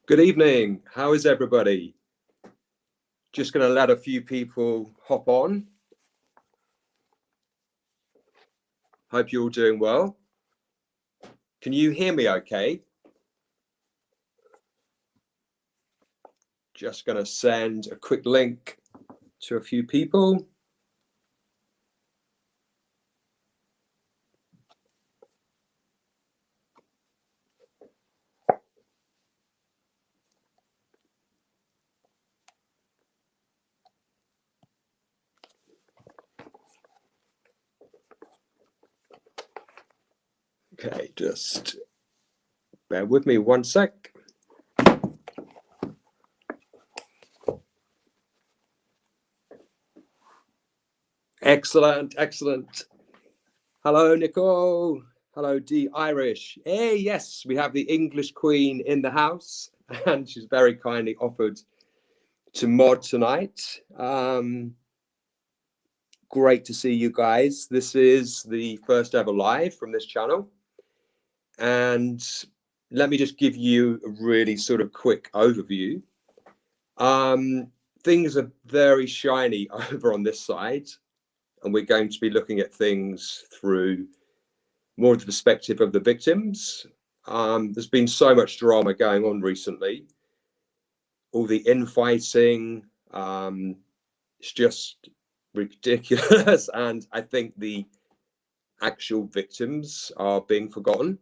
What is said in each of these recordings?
Good evening. How is everybody? Just going to let a few people hop on. Hope you're all doing well. Can you hear me okay? Just going to send a quick link to a few people. Okay, just bear with me one sec. Excellent, excellent. Hello, Nicole. Hello, D Irish. Hey, yes, we have the English Queen in the house, and she's very kindly offered to mod tonight. Great to see you guys. This is the first ever live from this channel. And let me just give you a really sort of quick overview. Things are very shiny over on this side, and we're going to be looking at things through more of the perspective of the victims. There's been so much drama going on recently. All the infighting, it's just ridiculous. And I think the actual victims are being forgotten.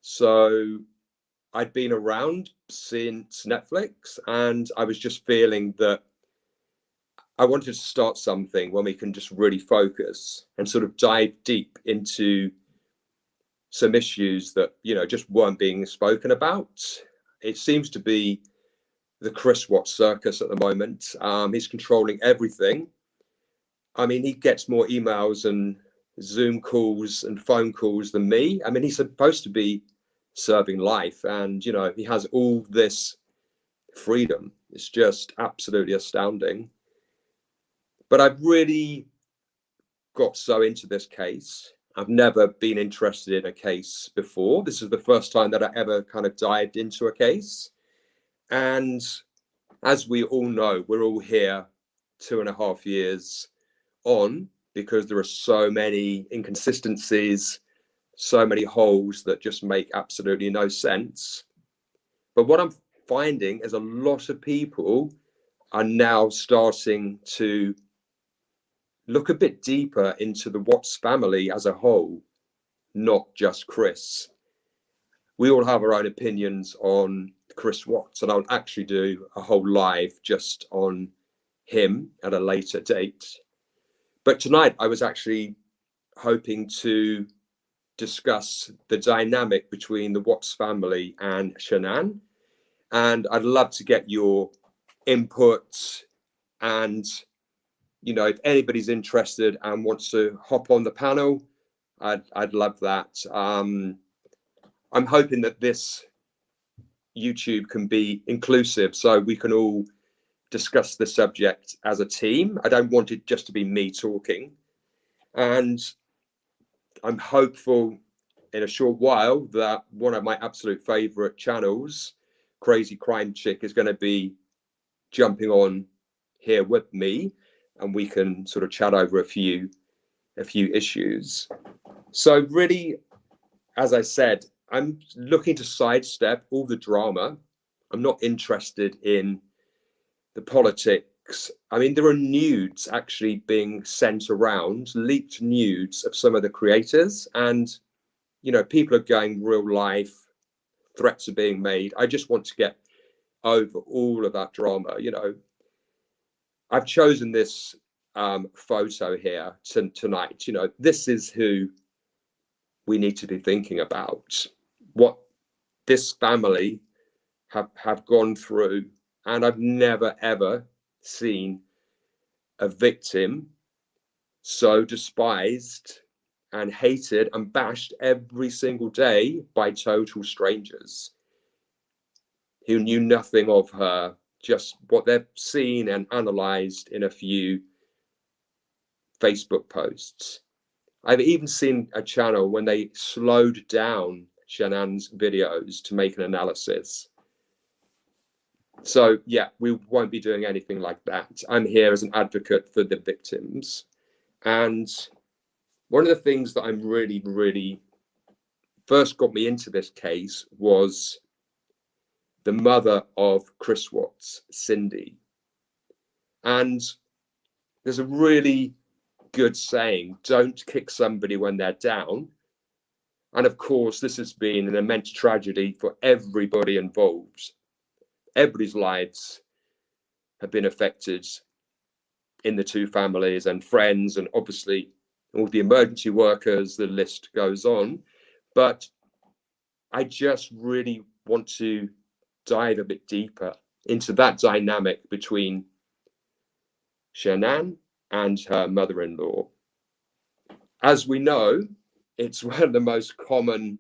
So I'd been around since Netflix, and I was just feeling that I wanted to start something when we can just really focus and sort of dive deep into some issues that, you know, just weren't being spoken about. It seems to be the Chris Watts circus at the moment. He's controlling everything. I mean, he gets more emails and Zoom calls and phone calls than me. I mean, he's supposed to be serving life, and, you know, he has all this freedom. It's just absolutely astounding. But I've really got so into this case. I've never been interested in a case before. This is the first time that I ever kind of dived into a case. And as we all know, we're all here 2.5 years on because there are so many inconsistencies, so many holes that just make absolutely no sense. But what I'm finding is a lot of people are now starting to look a bit deeper into the Watts family as a whole, not just Chris. We all have our own opinions on Chris Watts, and I'll actually do a whole live just on him at a later date. But tonight I was actually hoping to discuss the dynamic between the Watts family and Shanann, and I'd love to get your input. And, you know, if anybody's interested and wants to hop on the panel, I'd love that. I'm hoping that this YouTube can be inclusive, so we can all discuss the subject as a team. I don't want it just to be me talking. And I'm hopeful in a short while that one of my absolute favorite channels, Crazy Crime Chick, is going to be jumping on here with me, and we can sort of chat over a few issues. So really, as I said, I'm looking to sidestep all the drama. I'm not interested in the politics. I mean, there are nudes actually being sent around, leaked nudes of some of the creators, and, you know, people are going real life, threats are being made. I just want to get over all of that drama. You know, I've chosen this photo here tonight. You know, this is who we need to be thinking about, what this family have gone through. And I've never, ever seen a victim so despised and hated and bashed every single day by total strangers who knew nothing of her, just what they've seen and analyzed in a few Facebook posts. I've even seen a channel when they slowed down Shanann's videos to make an analysis. So yeah, we won't be doing anything like that. I'm here as an advocate for the victims. And one of the things that I'm really first got me into this case was the mother of Chris Watts, Cindy. And there's a really good saying, don't kick somebody when they're down. And of course, this has been an immense tragedy for everybody involved. Everybody's lives have been affected in the two families and friends, and obviously all the emergency workers, the list goes on. But I just really want to dive a bit deeper into that dynamic between Shanann and her mother-in-law. As we know, it's one of the most common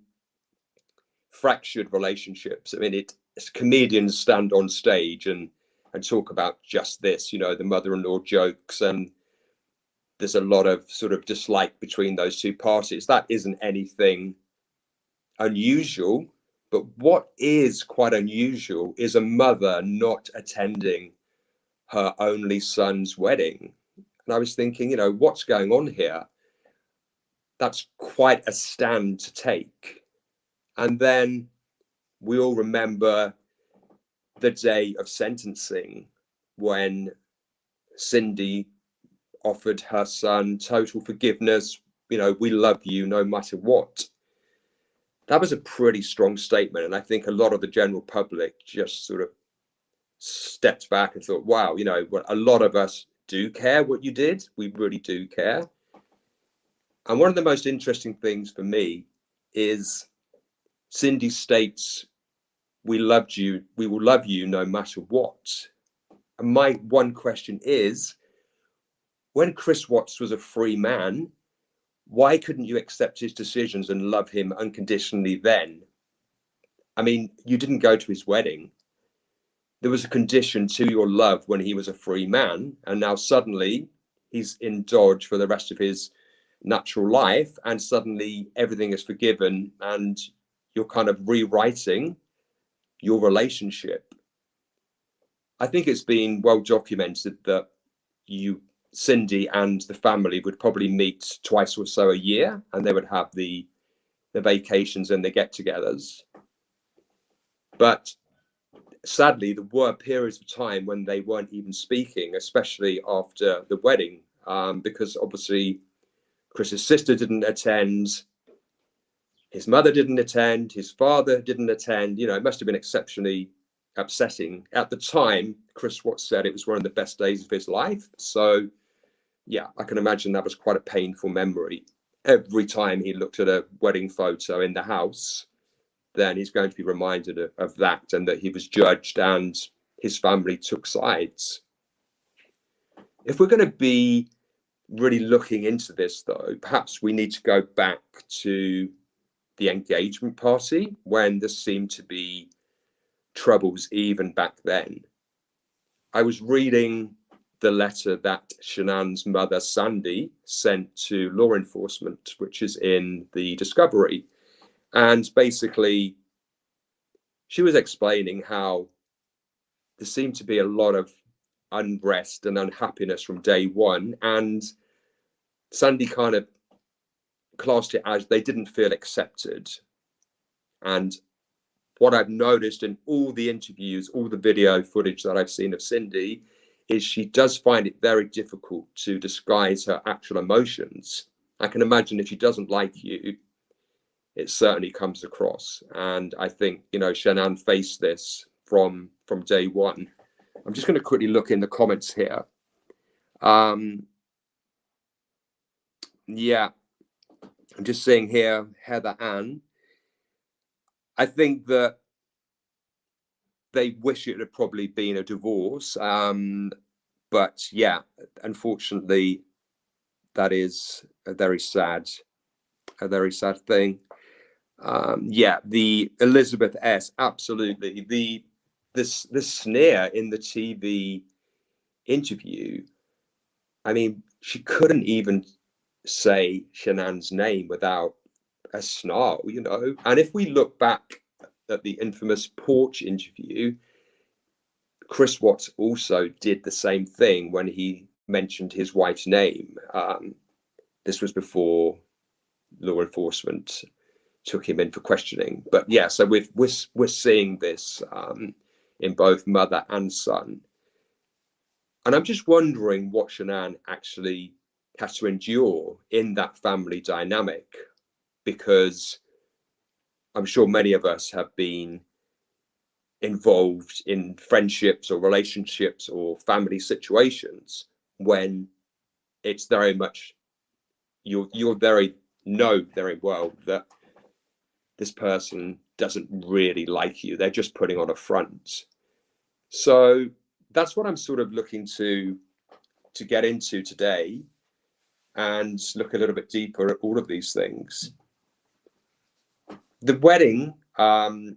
fractured relationships. I mean, comedians stand on stage and talk about just this, you know, the mother-in-law jokes, and there's a lot of sort of dislike between those two parties. That isn't anything unusual, but what is quite unusual is a mother not attending her only son's wedding. And I was thinking, you know, what's going on here? That's quite a stand to take. And then we all remember the day of sentencing when Cindy offered her son total forgiveness. You know, we love you no matter what. That was a pretty strong statement. And I think a lot of the general public just sort of stepped back and thought, wow, you know, a lot of us do care what you did. We really do care. And one of the most interesting things for me is Cindy states, we loved you, we will love you no matter what. And my one question is, when Chris Watts was a free man, why couldn't you accept his decisions and love him unconditionally then? I mean, you didn't go to his wedding. There was a condition to your love when he was a free man, and now suddenly he's in Dodge for the rest of his natural life, and suddenly everything is forgiven, and you're kind of rewriting your relationship. I think it's been well documented that Cindy and the family would probably meet twice or so a year, and they would have the vacations and the get-togethers. But sadly, there were periods of time when they weren't even speaking, especially after the wedding, because obviously Chris's sister didn't attend, his mother didn't attend, his father didn't attend. You know, it must have been exceptionally upsetting. At the time, Chris Watts said it was one of the best days of his life. So yeah, I can imagine that was quite a painful memory. Every time he looked at a wedding photo in the house, then he's going to be reminded of that, and that he was judged and his family took sides. If we're going to be really looking into this, though, perhaps we need to go back to the engagement party when there seemed to be troubles even back then. I was reading the letter that Shanann's mother, Sandy, sent to law enforcement, which is in the Discovery. And basically, she was explaining how there seemed to be a lot of unrest and unhappiness from day one. And Sandy kind of classed it as they didn't feel accepted. And what I've noticed in all the interviews, all the video footage that I've seen of Cindy, is she does find it very difficult to disguise her actual emotions. I can imagine if she doesn't like you, it certainly comes across. And I think, you know, Shanann faced this from day one. I'm just going to quickly look in the comments here. Yeah, I'm just seeing here, Heather Ann. I think that they wish it had probably been a divorce. But yeah, unfortunately, that is a very sad thing. Yeah, the Elizabeth S. Absolutely. This sneer in the TV interview. I mean, she couldn't even say Shanann's name without a snarl, you know. And if we look back at the infamous Porch interview, Chris Watts also did the same thing when he mentioned his wife's name. This was before law enforcement took him in for questioning. But yeah, so we're seeing this in both mother and son. And I'm just wondering what Shanann actually has to endure in that family dynamic, because I'm sure many of us have been involved in friendships or relationships or family situations when it's very much you're very well that this person doesn't really like you. They're just putting on a front. So that's what I'm sort of looking to get into today, and look a little bit deeper at all of these things. The wedding, I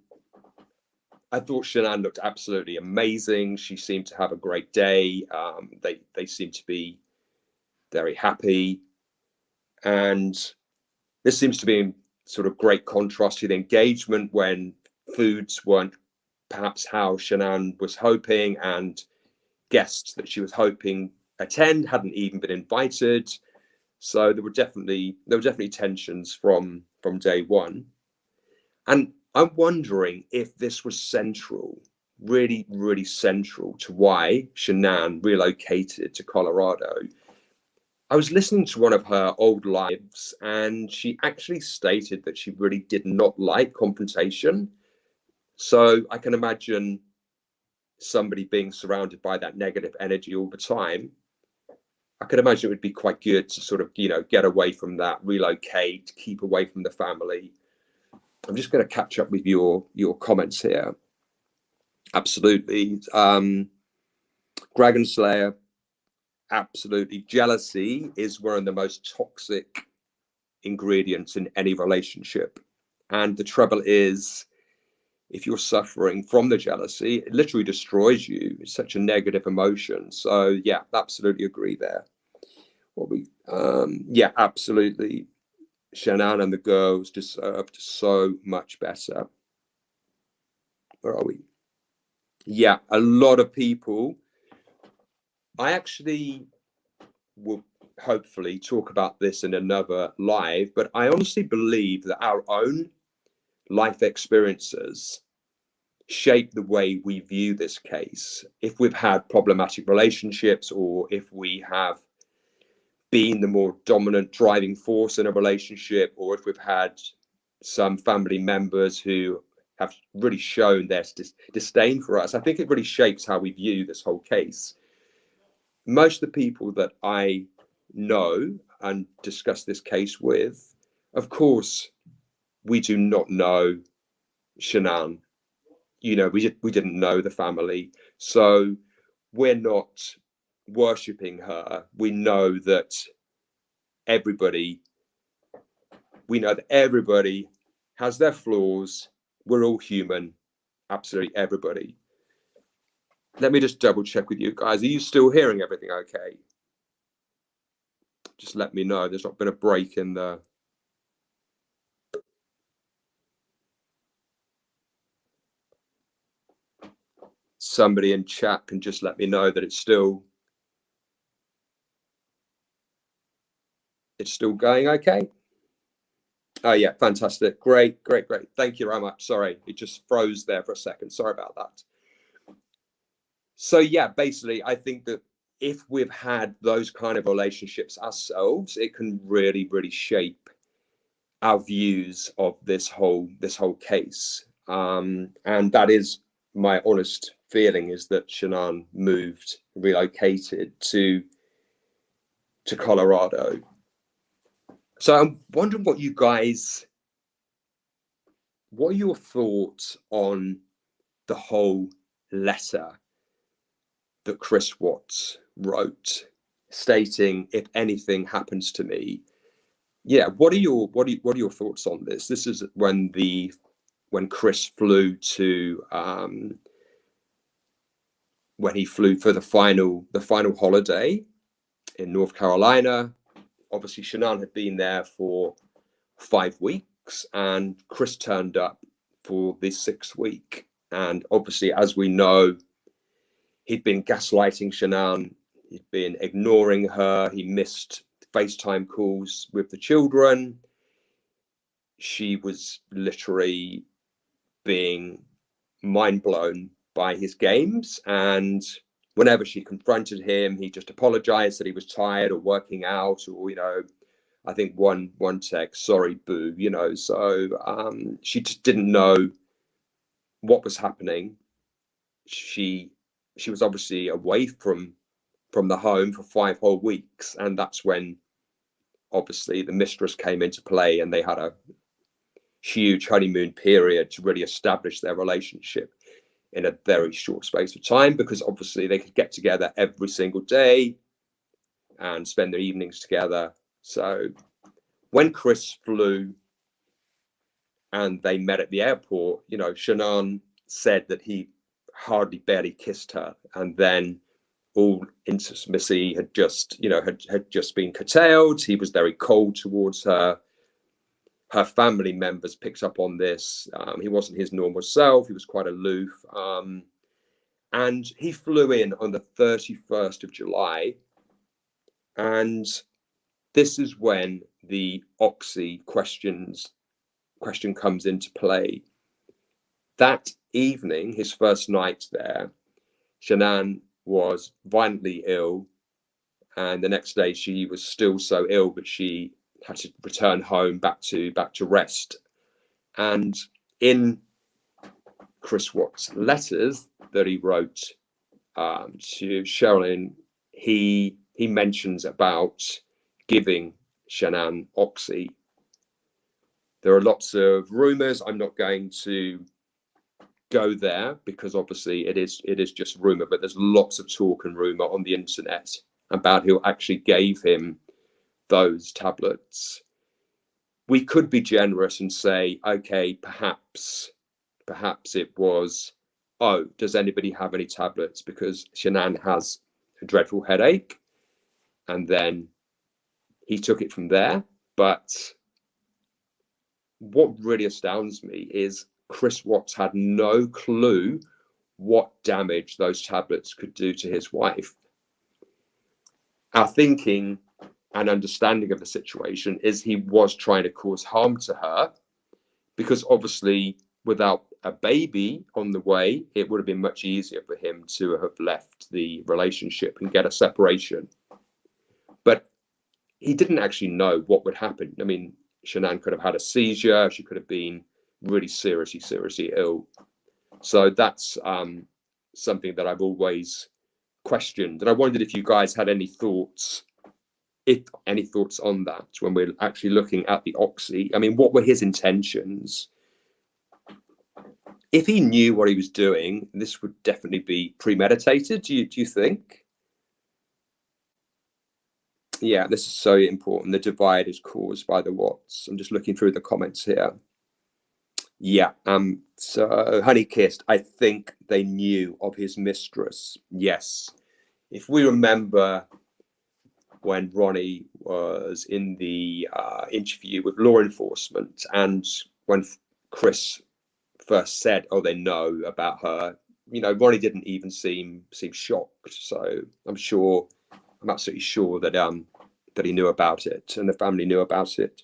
thought Shanann looked absolutely amazing. She seemed to have a great day. They seemed to be very happy, and this seems to be in sort of great contrast to the engagement when foods weren't perhaps how Shanann was hoping, and guests that she was hoping attend hadn't even been invited. So there were definitely tensions from day one. And I'm wondering if this was central, really, really central to why Shanann relocated to Colorado. I was listening to one of her old lives, and she actually stated that she really did not like confrontation. So I can imagine somebody being surrounded by that negative energy all the time. I could imagine it would be quite good to sort of, get away from that, relocate, keep away from the family. I'm just going to catch up with your comments here. Absolutely. Dragon Slayer, absolutely. Jealousy is one of the most toxic ingredients in any relationship. And the trouble is, if you're suffering from the jealousy, it literally destroys you. It's such a negative emotion. So yeah, absolutely agree there. Yeah, absolutely. Shanann and the girls deserved so much better. Where are we? Yeah, a lot of people. I actually will hopefully talk about this in another live, but I honestly believe that our own life experiences shape the way we view this case. If we've had problematic relationships, or if we have been the more dominant driving force in a relationship, or if we've had some family members who have really shown their disdain for us, I think it really shapes how we view this whole case. Most of the people that I know and discuss this case with, of course, we do not know Shanann. We didn't know the family, so we're not worshipping her. We know that everybody has their flaws. We're all human, absolutely everybody. Let me just double check with you guys. Are you still hearing everything okay? Just let me know. There's not been a break in the... Somebody in chat can just let me know that it's still going okay. Oh yeah, fantastic. Great. Thank you very much. Sorry, it just froze there for a second. Sorry about that. So yeah, basically, I think that if we've had those kind of relationships ourselves, it can really, really shape our views of this whole case. And that is my honest feeling, is that Shanann relocated to Colorado. So I'm wondering what are your thoughts on the whole letter that Chris Watts wrote, stating, if anything happens to me? Yeah, what are your thoughts on this? This is when Chris flew to when he flew for the final holiday in North Carolina. Obviously, Shanann had been there for 5 weeks, and Chris turned up for the 6th week. And obviously, as we know, He'd been gaslighting Shanann. He'd been ignoring her. He missed FaceTime calls with the children. She was literally being mind blown by his games. And whenever she confronted him, he just apologized that he was tired or working out, or, I think one text, sorry, boo, so she just didn't know what was happening. She was obviously away from the home for 5 whole weeks, and that's when obviously the mistress came into play, and they had a huge honeymoon period to really establish their relationship in a very short space of time, because obviously they could get together every single day and spend their evenings together. So when Chris flew and they met at the airport, Shanann said that he barely kissed her, and then all intimacy had just been curtailed. He was very cold towards her. Her family members picked up on this. He wasn't his normal self. He was quite aloof. And he flew in on the 31st of July. And this is when the oxy question comes into play. That evening, his first night there, Shanann was violently ill, and the next day she was still so ill, but she had to return home back to rest. And in Chris Watts' letters that he wrote to Shanann, he mentions about giving Shanann oxy. There are lots of rumors. I'm not going to go there because obviously it is just rumor, but there's lots of talk and rumor on the internet about who actually gave him those tablets. We could be generous and say, okay, perhaps it was, oh, does anybody have any tablets? Because Shanann has a dreadful headache, and then he took it from there. But what really astounds me is Chris Watts had no clue what damage those tablets could do to his wife. Our thinking and understanding of the situation is he was trying to cause harm to her, because obviously without a baby on the way, it would have been much easier for him to have left the relationship and get a separation. But he didn't actually know what would happen. I mean, Shanann could have had a seizure. She could have been really seriously ill. So that's something that I've always questioned. And I wondered if you guys had any thoughts, on that when we're actually looking at the oxy. I mean, what were his intentions? If he knew what he was doing, this would definitely be premeditated. Do you think? Yeah, this is so important. The divide is caused by the Watts. I'm just looking through the comments here. Yeah, so Honey Kissed, I think they knew of his mistress. Yes. If we remember when Ronnie was in the interview with law enforcement, and when Chris first said, oh, they know about her, Ronnie didn't even seem shocked. So I'm absolutely sure that he knew about it, and the family knew about it.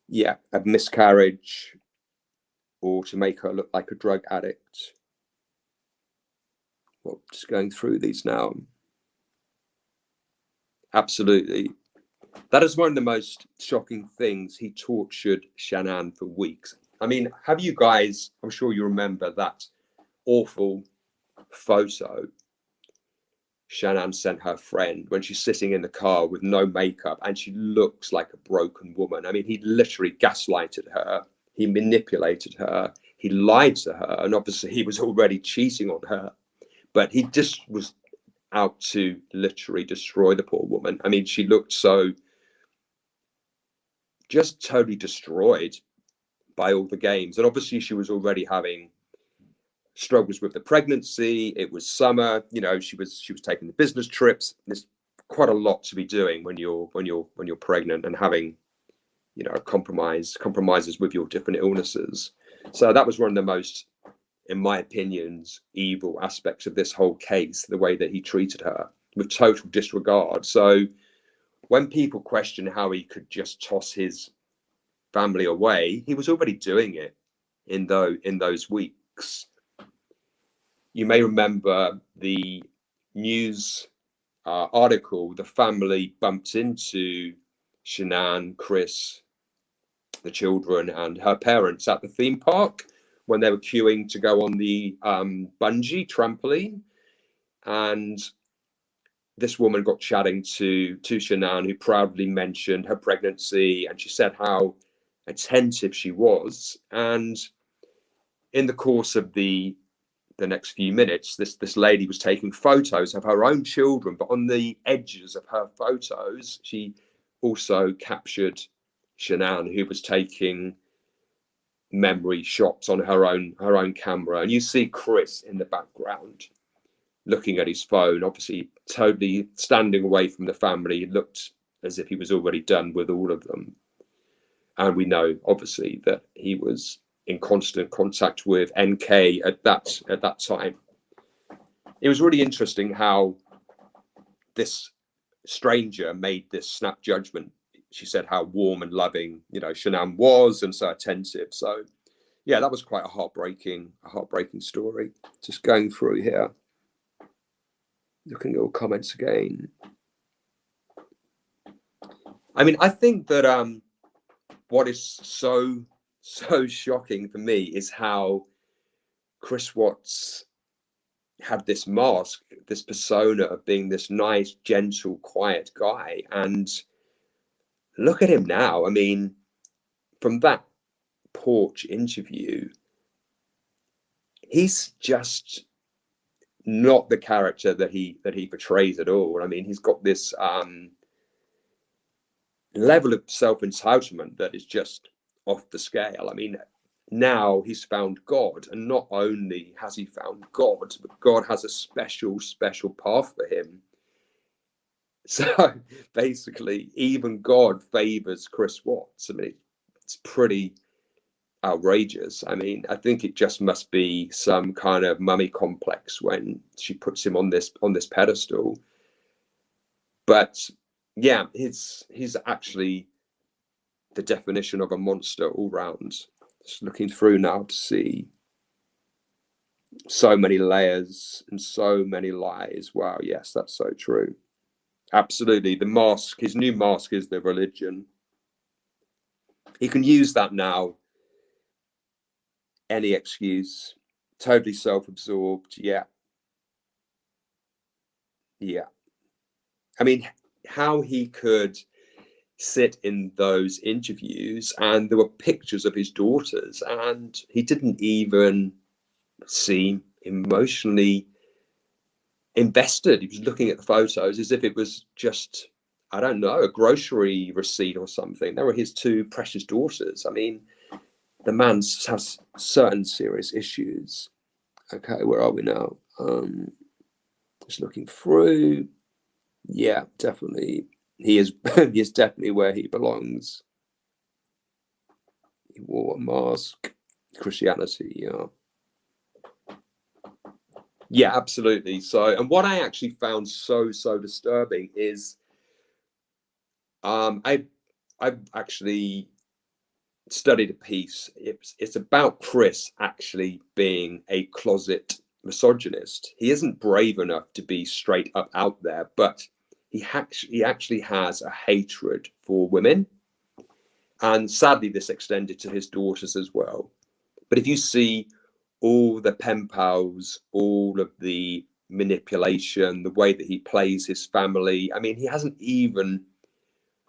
Yeah, a miscarriage, or to make her look like a drug addict. Well, just going through these now. Absolutely. That is one of the most shocking things. He tortured Shanann for weeks. I mean, have you guys, I'm sure you remember that awful photo Shanann sent her friend when she's sitting in the car with no makeup and she looks like a broken woman. I mean, he literally gaslighted her. He manipulated her. He lied to her. And obviously he was already cheating on her. But he just was out to literally destroy the poor woman. I mean, she looked so just totally destroyed by all the games. And obviously she was already having struggles with the pregnancy. It was summer, she was taking the business trips. There's quite a lot to be doing when you're pregnant, and having compromises with your different illnesses. So that was one of the most in my opinions, evil aspects of this whole case, the way that he treated her with total disregard. So when people question how he could just toss his family away, he was already doing it in those weeks. You may remember the news article. The family bumped into Shanann, Chris, the children, and her parents at the theme park when they were queuing to go on the bungee trampoline. And this woman got chatting to Shanann, who proudly mentioned her pregnancy, and she said how attentive she was. And in the course of the next few minutes, this lady was taking photos of her own children, but on the edges of her photos, she also captured Shanann, who was taking memory shots on her own camera. And you see Chris in the background looking at his phone, obviously totally standing away from the family. It looked as if he was already done with all of them. And we know, obviously, that he was in constant contact with NK at that time. It was really interesting how this stranger made this snap judgment. She said how warm and loving, Shanann was, and so attentive. So yeah, that was quite a heartbreaking story. Just going through here, looking at all comments again. I mean, I think that what is so shocking for me is how Chris Watts had this mask, this persona of being this nice, gentle, quiet guy. And look at him now. I mean, from that porch interview, he's just not the character that he portrays at all. I mean, he's got this level of self-entitlement that is just off the scale. I mean, now he's found God, and not only has he found God, but God has a special path for him. So basically, even God favors Chris Watts. I mean, it's pretty outrageous. I mean, I think it just must be some kind of mummy complex when she puts him on this pedestal. But yeah, he's actually the definition of a monster all round. Just looking through now to see so many layers and so many lies. Wow, yes, that's so true. Absolutely. The mask, his new mask, is the religion. He can use that now. Any excuse. Totally self-absorbed. Yeah. I mean, how he could sit in those interviews and there were pictures of his daughters and he didn't even seem emotionally invested. He was looking at the photos as if it was just, I don't know, a grocery receipt or something. They were his two precious daughters. I mean, the man has certain serious issues. Okay, where are we now? Just looking through. Yeah, definitely. He is definitely where he belongs. He wore a mask. Christianity, yeah. Yeah, absolutely. So, and what I actually found so disturbing is I've actually studied a piece. It's about Chris actually being a closet misogynist. He isn't brave enough to be straight up out there, but he actually has a hatred for women. And sadly, this extended to his daughters as well. But if you see all the pen pals, all of the manipulation, the way that he plays his family, I mean, he hasn't even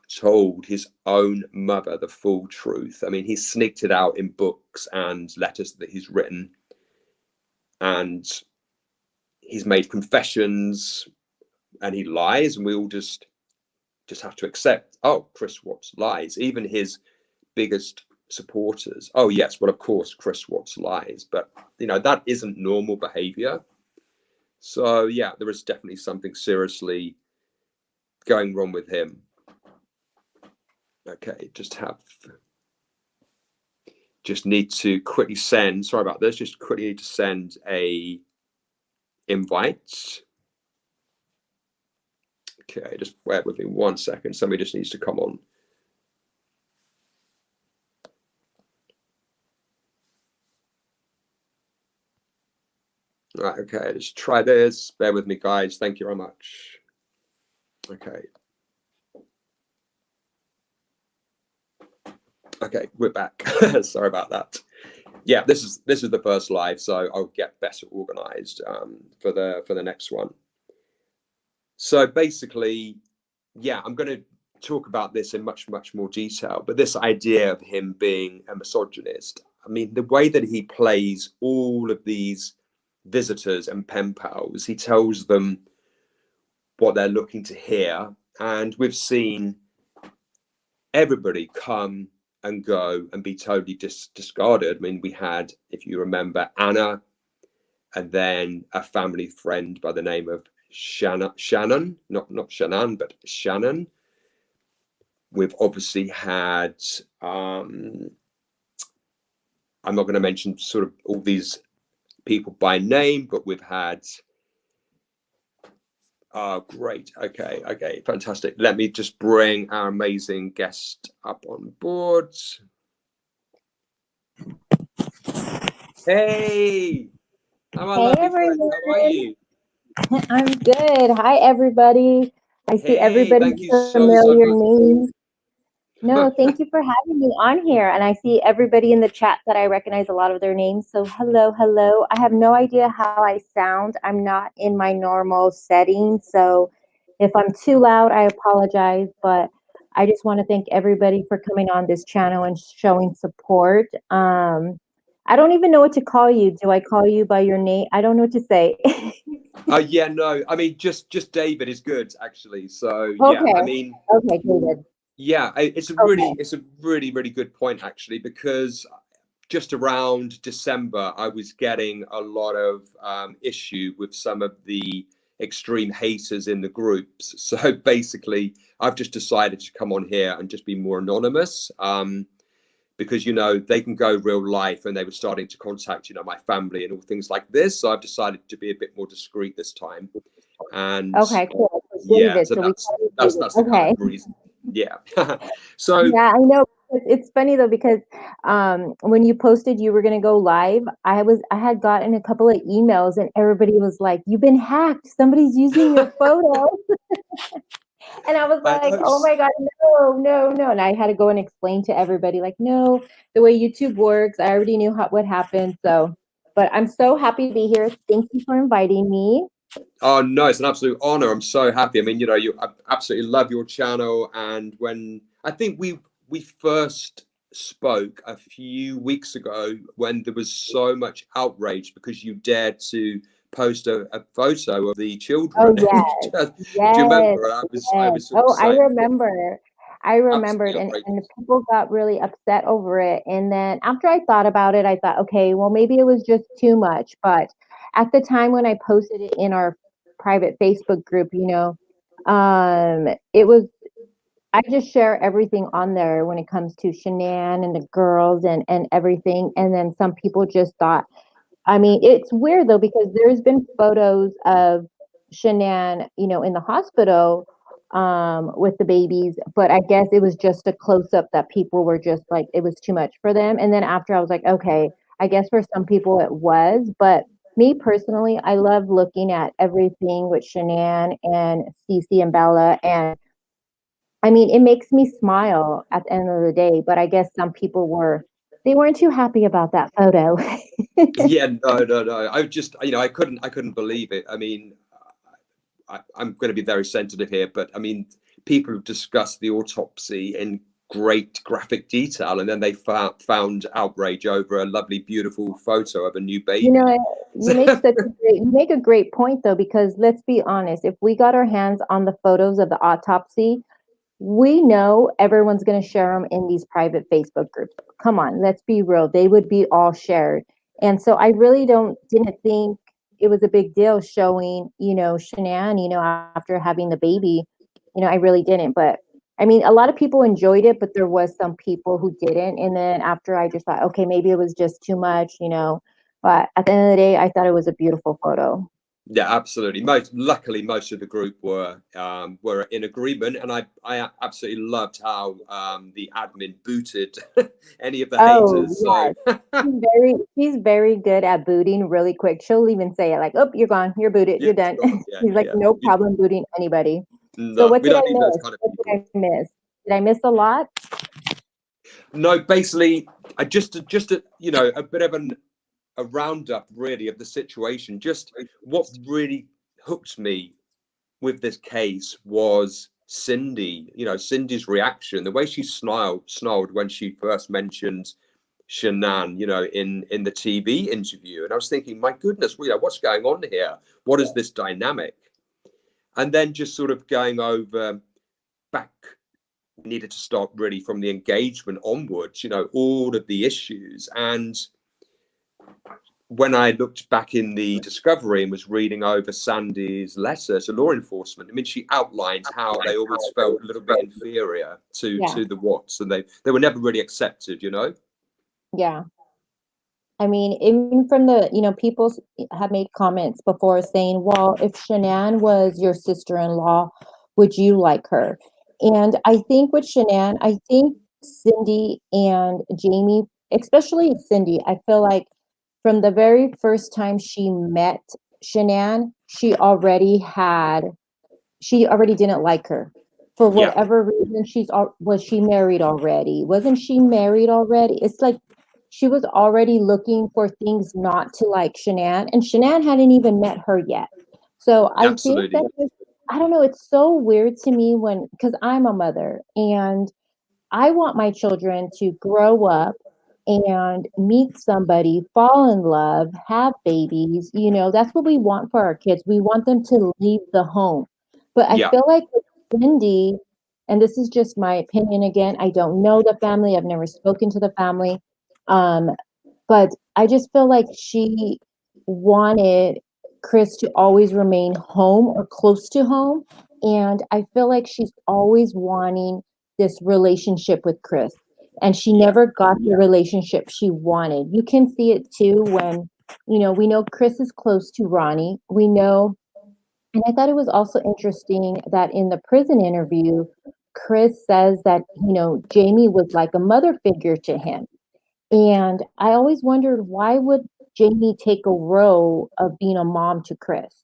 told his own mother the full truth. I mean, he's sneaked it out in books and letters that he's written. And he's made confessions and he lies, and we all just have to accept, oh, Chris Watts lies. Even his biggest supporters, oh yes, well, of course Chris Watts lies, but that isn't normal behavior. So yeah, there is definitely something seriously going wrong with him. Okay, just just need to quickly send, sorry about this, just quickly need to send a invite. Okay, just bear with me 1 second. Somebody just needs to come on. Right, okay, let's try this. Bear with me, guys. Thank you very much. Okay. Okay, we're back. Sorry about that. Yeah, this is the first live, so I'll get better organized for the next one. So basically, yeah, I'm going to talk about this in much more detail. But this idea of him being a misogynist, I mean, the way that he plays all of these visitors and pen pals, he tells them what they're looking to hear, and we've seen everybody come and go and be totally discarded. I mean, we had, if you remember, Anna, and then a family friend by the name of Shanann, not Shanann, but Shanann. We've obviously had, I'm not going to mention sort of all these people by name, but we've had, great. Okay, fantastic. Let me just bring our amazing guest up on board. Hey, I'm a lovely friend. How are you? I'm good. Hi, everybody. I see Hey, everybody's thank you so familiar much. names. No, thank you for having me on here. And I see everybody in the chat that I recognize a lot of their names. So hello, hello. I have no idea how I sound. I'm not in my normal setting. So if I'm too loud, I apologize. But I just want to thank everybody for coming on this channel and showing support. I don't even know what to call you. Do I call you by your name? I don't know what to say. Yeah, no, I mean, just David is good, actually. So yeah, Okay. I mean, Okay, David. yeah, it's a really good point, actually, because just around December, I was getting a lot of issue with some of the extreme haters in the groups. So basically, I've just decided to come on here and just be more anonymous. Because they can go real life, and they were starting to contact my family and all things like this. So I've decided to be a bit more discreet this time. And Okay, cool. yeah, David. so So we call you David. that's the kind of reason. Yeah. So Yeah, I know. It's funny though because when you posted you were gonna go live, I had gotten a couple of emails and everybody was like, "You've been hacked. Somebody's using your photo." And I was I like, know. "Oh my God, no, no, no!" And I had to go and explain to everybody, like, "No, the way YouTube works, I already knew what happened." So, but I'm so happy to be here. Thank you for inviting me. Oh no, it's an absolute honor. I'm so happy. I mean, I absolutely love your channel. And when I think we first spoke a few weeks ago, when there was so much outrage because you dared to post a photo of the Oh children. yes, Do you yes, remember? I yes. was sort of Oh, I saying remember. I remembered, absolutely and outrageous. people got really upset over it. And then after I thought about it, I thought, okay, well, maybe it was just too much. But at the time when I posted it in our private Facebook group, it was I just share everything on there when it comes to Shanann and the girls and everything. And then some people just thought, I mean, it's weird though because there's been photos of Shanann, in the hospital with the babies, but I guess it was just a close up that people were just like it was too much for them. And then after I was like, okay, I guess for some people it was, but me personally, I love looking at everything with Shanann and Cece and Bella, and I mean, it makes me smile at the end of the day. But I guess some people they weren't too happy about that photo. Yeah, no. I couldn't believe it. I mean, I'm going to be very sensitive here, but I mean, people have discussed the autopsy in great graphic detail, and then they found outrage over a lovely, beautiful photo of a new You baby. know, you make a great point though, because let's be honest, if we got our hands on the photos of the autopsy, we know everyone's going to share them in these private Facebook groups. Come on, let's be real. They would be all shared. And so I really didn't think it was a big deal showing, Shanann, after having the baby. I really didn't. But I mean, a lot of people enjoyed it, but there was some people who didn't. And then after, I just thought, okay, maybe it was just too much, you know. But at the end of the day, I thought it was a beautiful photo. Yeah, absolutely. Luckily, most of the group were in agreement, and I absolutely loved how the admin booted any of the Oh, haters. So yes. She's very good at booting really quick. She'll even say it like, "Oh, you're gone. You're booted. yeah, You're done." God, yeah, She's yeah, like, yeah. "No problem booting anybody." So No, what we did I don't need those miss? kind of What did people. I miss? Did I miss a lot? No, basically, I just you know, a bit of a roundup really of the situation. Just what really hooked me with this case was Cindy. You know, Cindy's reaction, the way she snarled when she first mentioned Shanann, you know, in the TV interview. And I was thinking, my goodness, you know, what's going on here? What is this dynamic? And then just sort of going over back, needed to start really from the engagement onwards, you know, all of the issues. And when I looked back in the discovery and was reading over Sandy's letter to law enforcement, I mean, she outlined how they always felt a little bit inferior Yeah, to the Watts, and they were never really accepted, you know. yeah. I mean, even from the, you know, people have made comments before saying, well, if Shanann was your sister-in-law, would you like her? And I think with Shanann, I think Cindy and Jamie, especially Cindy, I feel like from the very first time she met Shanann, she already didn't like her. For Yeah, whatever reason, was she married already? Wasn't she married already? It's like she was already looking for things not to like Shanann, and Shanann hadn't even met her yet. So I think absolutely. that I don't know, it's so weird to me when, because I'm a mother and I want my children to grow up and meet somebody, fall in love, have babies. You know, that's what we want for our kids. We want them to leave the home. But I Yeah, feel like with Cindy, and this is just my opinion again, I don't know the family, I've never spoken to the family. Um, but I just feel like she wanted Chris to always remain home or close to home. And I feel like she's always wanting this relationship with Chris. And she yeah, never got the relationship she wanted. You can see it too when, you know, we know Chris is close to Ronnie. We know, and I thought it was also interesting that in the prison interview, Chris says that, you know, Jamie was like a mother figure to him. And I always wondered, why would Jamie take a role of being a mom to Chris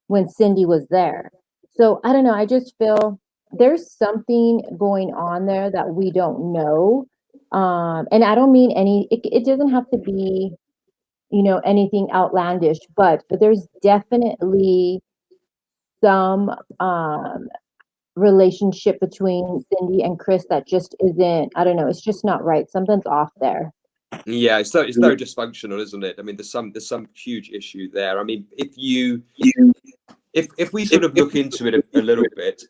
when Cindy was there? So I don't know. I just feel there's something going on there that we don't know. And I don't mean it doesn't have to be, you know, anything outlandish, but there's definitely some relationship between Cindy and Chris that just isn't, I don't know, it's just not right. Something's off there. yeah. It's very dysfunctional, isn't it? I mean, there's some huge issue there. I mean, if we sort of look into it a little bit,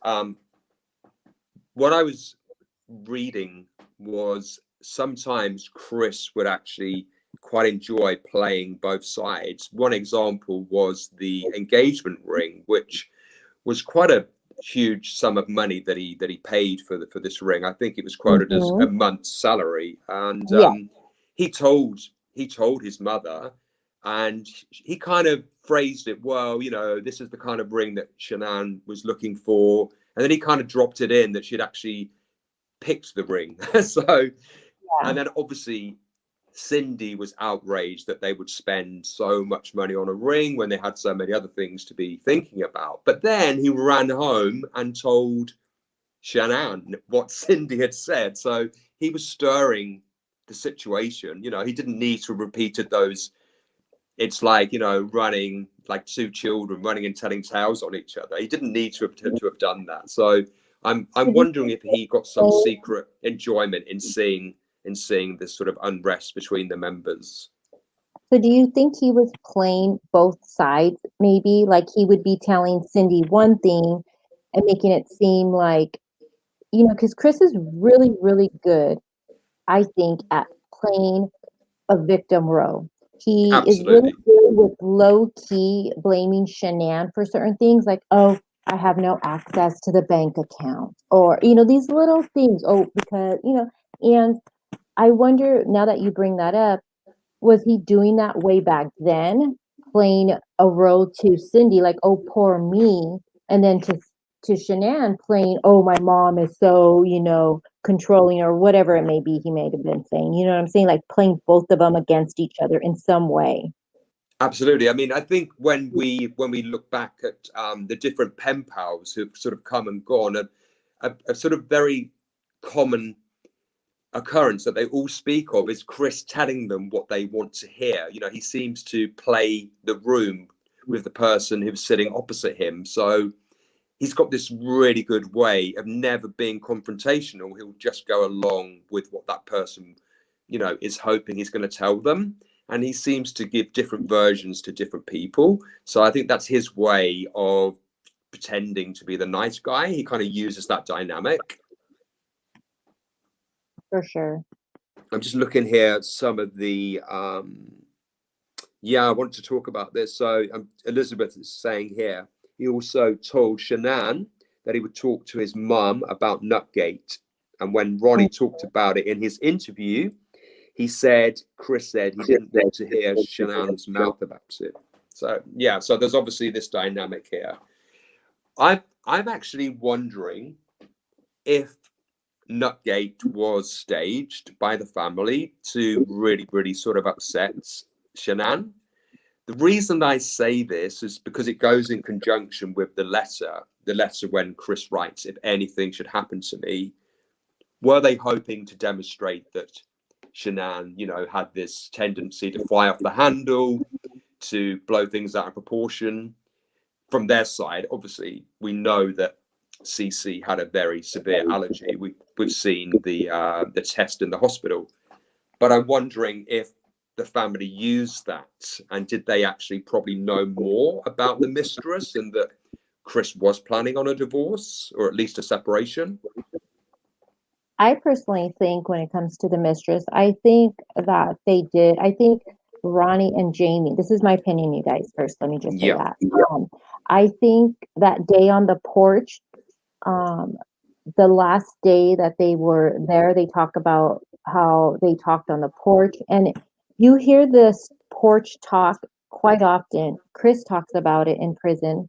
what I was reading was sometimes Chris would actually quite enjoy playing both sides. One example was the engagement ring, which was quite a huge sum of money that he paid for this ring. I think it was quoted as a Mhm. month's salary, and Yeah. he told his mother, and he kind of phrased it, well, you know, this is the kind of ring that Shanann was looking for, and then he kind of dropped it in that she'd actually picked the ring. So, Yeah. and then obviously Cindy was outraged that they would spend so much money on a ring when they had so many other things to be thinking about. But then he ran home and told Shanann what Cindy had said. So he was stirring the situation. You know, he didn't need to have repeated those. It's like, you know, running like two children running and telling tales on each other. He didn't need to have done that. So I'm So do you wondering if he got some think secret enjoyment in seeing this sort of unrest between the members. so do you think he was playing both sides maybe? Like he would be telling Cindy one thing and making it seem like, you know, because Chris is really, really good, I think, at playing a victim role. He is really Absolutely. good with low key blaming Shanann for certain things, like, oh, I have no access to the bank account, or, these little things. Oh, because, and I wonder, now that you bring that up, was he doing that way back then, playing a role to Cindy, like, oh, poor me, and then to Shanann playing, oh, my mom is so, controlling, or whatever it may be he may have been saying. You know what I'm saying? Like playing both of them against each other in some way. Absolutely. I mean, I think when we look back at the different pen pals who've sort of come and gone, a sort of very common occurrence that they all speak of is Chris telling them what they want to hear. He seems to play the room with the person who's sitting opposite him. So he's got this really good way of never being confrontational. He'll just go along with what that person, is hoping he's going to tell them. And he seems to give different versions to different people. So I think that's his way of pretending to be the nice guy. He kind of uses that dynamic. For sure. I'm just looking here at some of the, I want to talk about this. So Elizabeth is saying here, he also told Shanann that he would talk to his mum about Nutgate. And when Ronnie talked about it in his interview, Chris said he didn't want to hear Shanann's mouth about it. So, so there's obviously this dynamic here. I'm actually wondering if Nutgate was staged by the family to really, really sort of upset Shanann. The reason I say this is because it goes in conjunction with the letter when Chris writes, if anything should happen to me. Were they hoping to demonstrate that Shanann, had this tendency to fly off the handle, to blow things out of proportion? From their side, obviously, we know that CC had a very severe allergy. We've seen the test in the hospital, but I'm wondering if the family used that, and did they actually probably know more about the mistress and that Chris was planning on a divorce or at least a separation? I personally think when it comes to the mistress, I think that they did. I think Ronnie and Jamie, this is my opinion, you guys, first, let me just say that. I think that day on the porch, the last day that they were there, they talk about how they talked on the porch, and you hear this porch talk quite often. Chris talks about it in prison.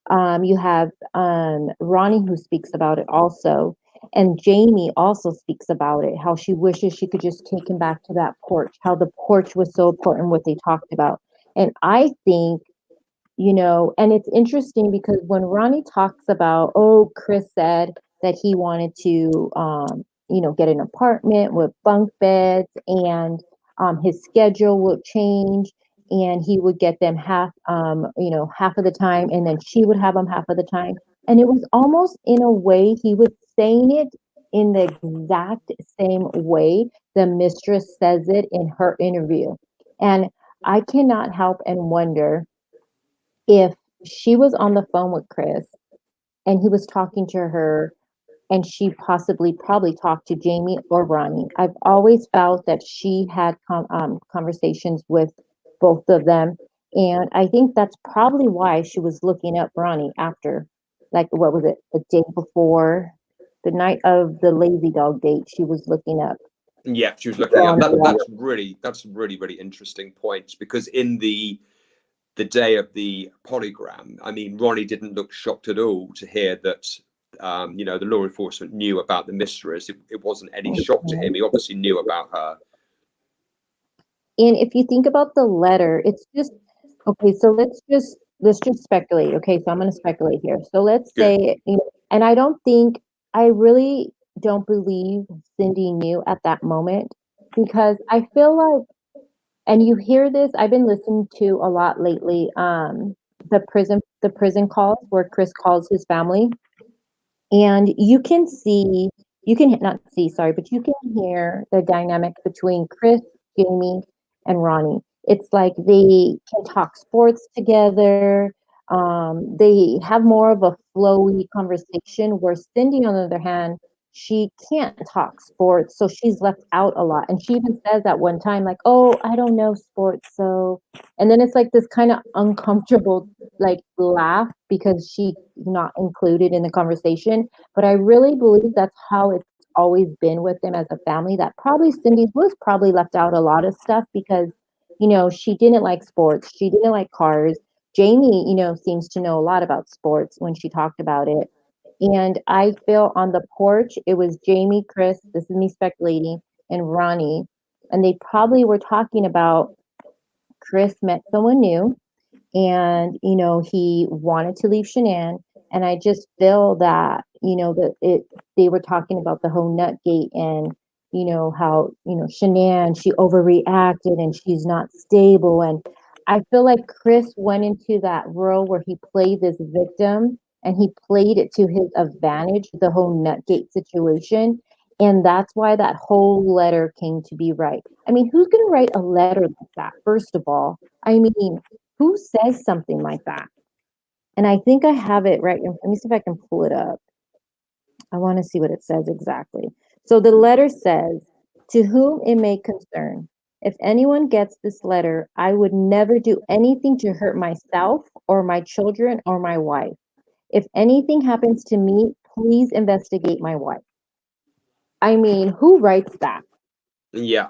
You have Ronnie who speaks about it also. And Jamie also speaks about it, how she wishes she could just take him back to that porch, how the porch was so important, what they talked about. And I think, and it's interesting because when Ronnie talks about, oh, Chris said that he wanted to, get an apartment with bunk beds, and his schedule would change, and he would get them half of the time, and then she would have them half of the time. And it was almost in a way he was saying it in the exact same way the mistress says it in her interview. And I cannot help and wonder if she was on the phone with Chris and he was talking to her, and she probably talked to Jamie or Ronnie. I've always felt that she had conversations with both of them. And I think that's probably why she was looking up Ronnie after, like, what was it, the day before, the night of the lazy dog date, she was looking up. Yeah, she was looking up. That's really, really interesting points, because in the day of the polygram, I mean, Ronnie didn't look shocked at all to hear that, the law enforcement knew about the mistress. It wasn't any shock to him. He obviously knew about her. And if you think about the letter, it's just, okay, so let's just speculate. Okay, so I'm going to speculate here. So let's say, and I really don't believe Cindy knew at that moment, because I feel like, and you hear this, I've been listening to a lot lately, the prison calls where Chris calls his family, and you can not see, sorry, but you can hear the dynamic between Chris, Jamie, and Ronnie. It's like they can talk sports together. They have more of a flowy conversation, where Cindy, on the other hand, she can't talk sports, so she's left out a lot. And she even says at one time, like, oh, I don't know sports. So, and then it's like this kind of uncomfortable like laugh because she's not included in the conversation, but I really believe that's how it's always been with them as a family. That probably Cindy was probably left out a lot of stuff because, she didn't like sports, she didn't like cars. Jamie, seems to know a lot about sports when she talked about it. And I feel on the porch, it was Jamie, Chris, this is me speculating, and Ronnie. And they probably were talking about Chris met someone new and he wanted to leave Shanann, and I just feel that that it they were talking about the whole nut gate, and how Shanann, she overreacted and she's not stable, and I feel like Chris went into that role where he played this victim and he played it to his advantage, the whole nut gate situation. And that's why that whole letter came to be. Right, I mean, who's going to write a letter like that, first of all? I mean, who says something like that? And I think I have it right. Let me see if I can pull it up. I want to see what it says exactly. So the letter says, "To whom it may concern, if anyone gets this letter, I would never do anything to hurt myself or my children or my wife. If anything happens to me, please investigate my wife." I mean, who writes that? Yeah.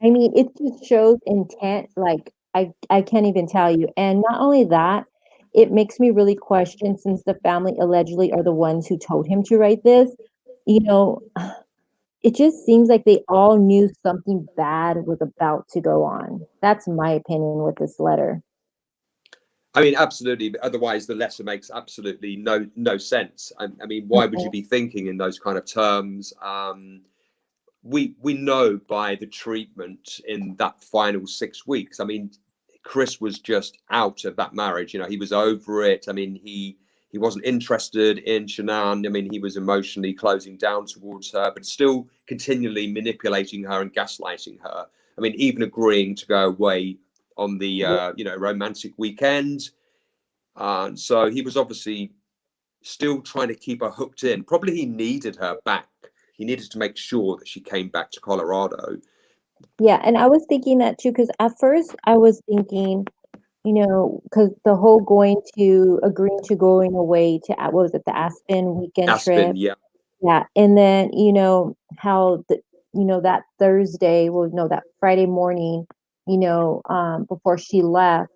I mean, it just shows intent, like, I can't even tell you, and not only that, it makes me really question, since the family allegedly are the ones who told him to write this, you know, it just seems like they all knew something bad was about to go on. That's my opinion with this letter. I mean, absolutely. But otherwise, the letter makes absolutely no sense. I mean, why would you Mhm. be thinking in those kind of terms? We know by the treatment in that final 6 weeks. I mean, Chris was just out of that marriage. He was over it. I mean, he wasn't interested in Shanann. I mean, he was emotionally closing down towards her, but still continually manipulating her and gaslighting her. I mean, even agreeing to go away on the romantic weekend. So he was obviously still trying to keep her hooked in. Probably he needed her back. He needed to make sure that she came back to Colorado. Yeah, and I was thinking that too, because at first I was thinking, because the whole agreeing to going away to, what was it, the Aspen weekend trip. Aspen, yeah, Yeah, and then, how that Thursday, well, no, that Friday morning, before she left,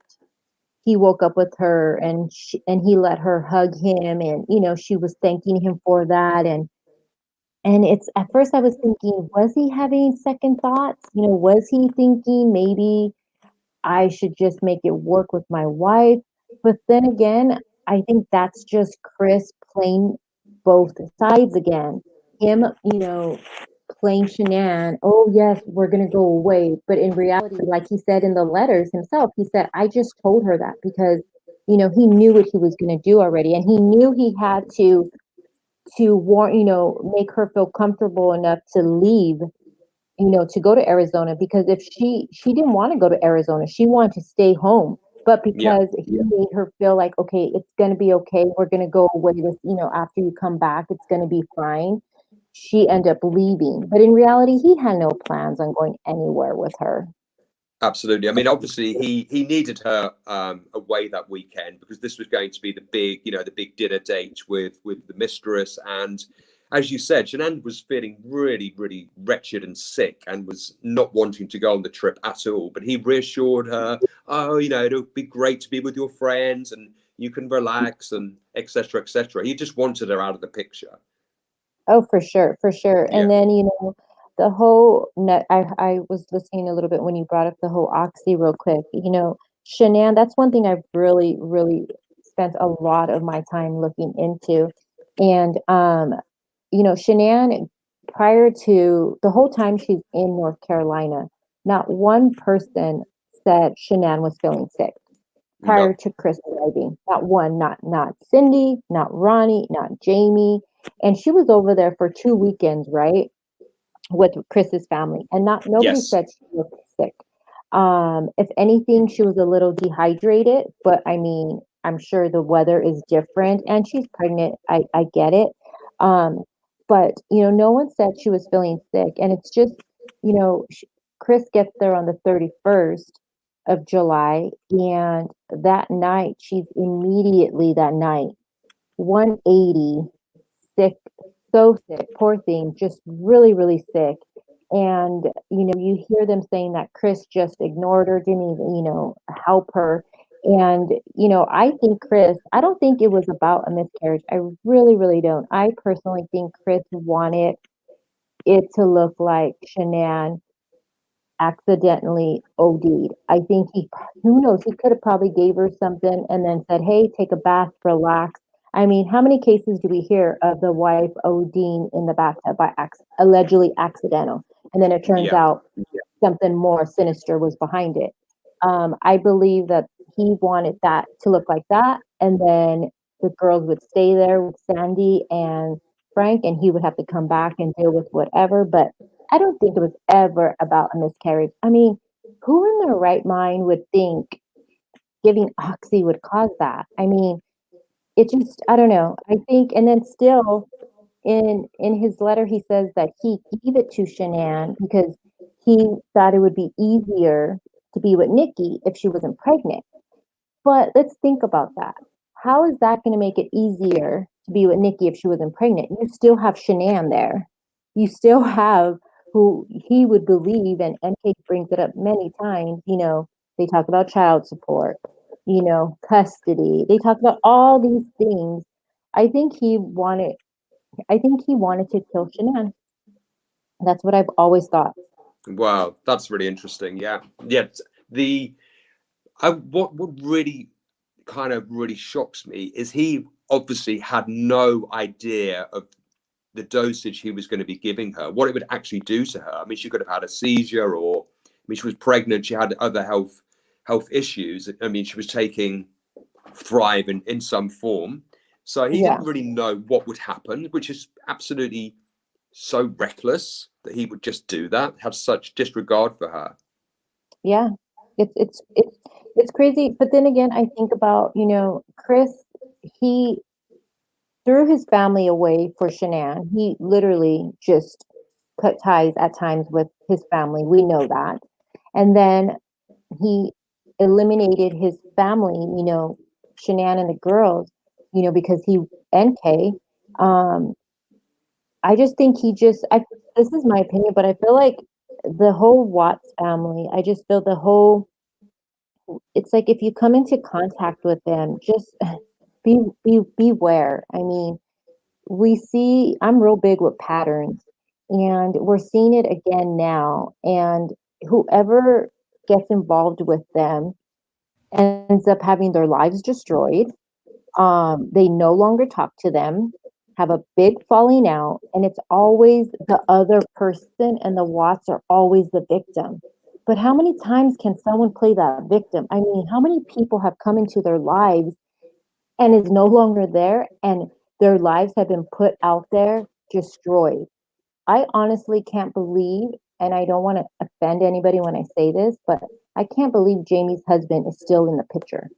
he woke up with her, and he let her hug him, and she was thanking him for that, and it's, at first I was thinking, was he having second thoughts? Was he thinking maybe I should just make it work with my wife? But then again, I think that's just Chris playing both sides again. Him, playing Shanann, oh yes, we're gonna go away. But in reality, like he said in the letters himself, he said, I just told her that because, he knew what he was gonna do already. And he knew he had to warn, make her feel comfortable enough to leave, to go to Arizona, because if she didn't want to go to Arizona, she wanted to stay home. But yeah, because he made her feel like, okay, it's gonna be okay, we're gonna go away with, after you come back, it's gonna be fine. She ended up leaving. But in reality, he had no plans on going anywhere with her. absolutely. I mean, obviously he needed her away that weekend because this was going to be the big dinner date with the mistress. And as you said, Shanann was feeling really, really wretched and sick and was not wanting to go on the trip at all. But he reassured her, oh, it'll be great to be with your friends and you can relax and etc. etc. He just wanted her out of the picture. Oh, for sure, for sure. Yeah. And then, the whole nut, I was listening a little bit when you brought up the whole oxy real quick. Shanann, that's one thing I've really, really spent a lot of my time looking into. And Shanann, prior to the whole time she's in North Carolina, not one person said Shanann was feeling sick prior No. to Chris arriving. Not one, not Cindy, not Ronnie, not Jamie. And she was over there for 2 weekends, right? With Chris's family. And not nobody Yes. said she was sick. If anything, she was a little dehydrated, but I mean, I'm sure the weather is different and she's pregnant. I get it. Um, but no one said she was feeling sick. And it's just, Chris gets there on the 31st, of July, and that night, she's immediately that night 180, sick, so sick, poor thing, just really, really sick. And, you hear them saying that Chris just ignored her, didn't even, help her. And, I think I don't think it was about a miscarriage. I really, really don't. I personally think Chris wanted it to look like Shanann accidentally OD'd. I think who knows, he could have probably gave her something and then said, hey, take a bath, relax. I mean, how many cases do we hear of the wife ODing in the bathtub by allegedly accidental? And then it turns Yeah. out something more sinister was behind it. I believe that he wanted that to look like that. And then the girls would stay there with Sandy and Frank, and he would have to come back and deal with whatever. But I don't think it was ever about a miscarriage. I mean, who in their right mind would think giving oxy would cause that? I mean, it just, I don't know. I think, and then still in his letter, he says that he gave it to Shanann because he thought it would be easier to be with Nikki if she wasn't pregnant. But let's think about that. How is that going to make it easier to be with Nikki if she wasn't pregnant? You still have Shanann there. You still have who he would believe, and NK brings it up many times. They talk about child support, custody. They talk about all these things. I think he wanted. I think he wanted to kill Shanann. That's what I've always thought. Wow, that's really interesting. Yeah, yeah. What really kind of really shocks me is he obviously had no idea of the dosage he was going to be giving her, what it would actually do to her. I mean, she could have had a seizure, or I mean, she was pregnant, she had other health issues. I mean, she was taking Thrive in some form. So he Yeah, didn't really know what would happen, which is absolutely so reckless that he would just do that, have such disregard for her. yeah. It's crazy. But then again, I think about Chris. He threw his family away for Shanann. He literally just cut ties at times with his family. We know that. And then he eliminated his family, Shanann and the girls, because he NK. Um, I just think this is my opinion, but I feel like the whole Watts family, I just feel it's like if you come into contact with them, just beware. I mean, I'm real big with patterns, and we're seeing it again now. And whoever gets involved with them ends up having their lives destroyed. They no longer talk to them, have a big falling out, and it's always the other person, and the Watts are always the victim. But how many times can someone play that victim? I mean, how many people have come into their lives and is no longer there, and their lives have been put out there, destroyed? I honestly can't believe, and I don't want to offend anybody when I say this, but I can't believe Jamie's husband is still in the picture.